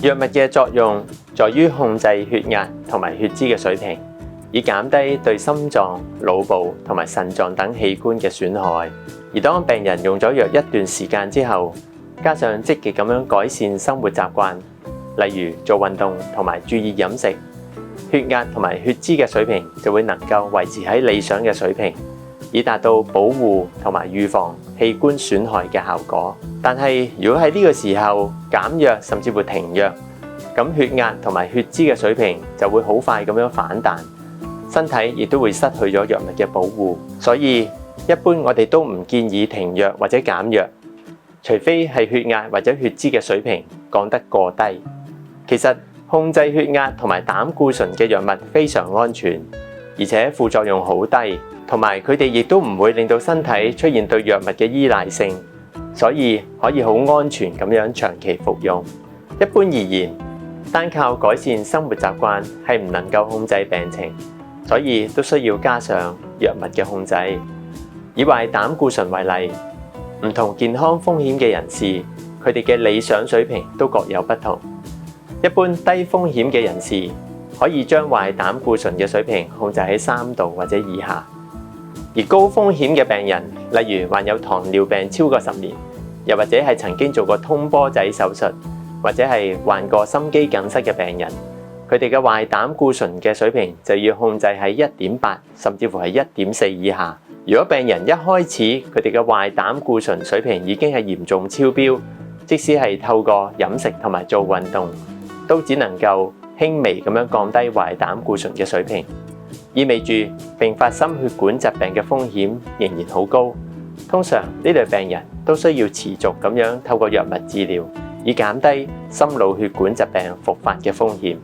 藥物嘅作用在於控制血壓同埋血脂嘅水平，以減低對心臟、腦部同埋腎臟等器官嘅損害。而當病人用咗藥一段時間之後，加上積極咁樣改善生活習慣，例如做運動同埋注意飲食，血壓同埋血脂嘅水平就會能夠維持喺理想嘅水平，以達到保護同埋預防器官損害嘅效果。但係如果喺呢個時候減藥甚至乎停藥，咁血壓同埋血脂嘅水平就會好快咁樣反彈，身體亦都會失去咗藥物嘅保護。所以一般我哋都唔建議停藥或者減藥，除非係血壓或者血脂嘅水平降得過低。其實控制血壓同埋膽固醇嘅藥物非常安全，而且副作用好低，同埋佢哋亦都唔會令到身體出現對藥物嘅依賴性，所以可以好安全咁樣長期服用。一般而言，單靠改善生活習慣係唔能夠控制病情，所以都需要加上藥物嘅控制。以壞膽固醇為例，唔同健康風險嘅人士，佢哋嘅理想水平都各有不同。一般低風險嘅人士可以將壞膽固醇嘅水平控制喺3度或者以下，而高風險嘅病人，例如患有糖尿病超過10年，又或者係曾經做過通波仔手術，或者係患過心肌梗塞嘅病人，佢哋嘅壞膽固醇嘅水平就要控制喺1.8甚至乎係1.4以下。如果病人一開始佢哋嘅壞膽固醇水平已經係嚴重超標，即使係透過飲食同埋做運動，都只能夠輕微咁樣降低壞膽固醇嘅水平，意味住併發心血管疾病嘅風險仍然好高。通常呢類病人都需要持續咁樣透過藥物治療，以減低心腦血管疾病復發嘅風險。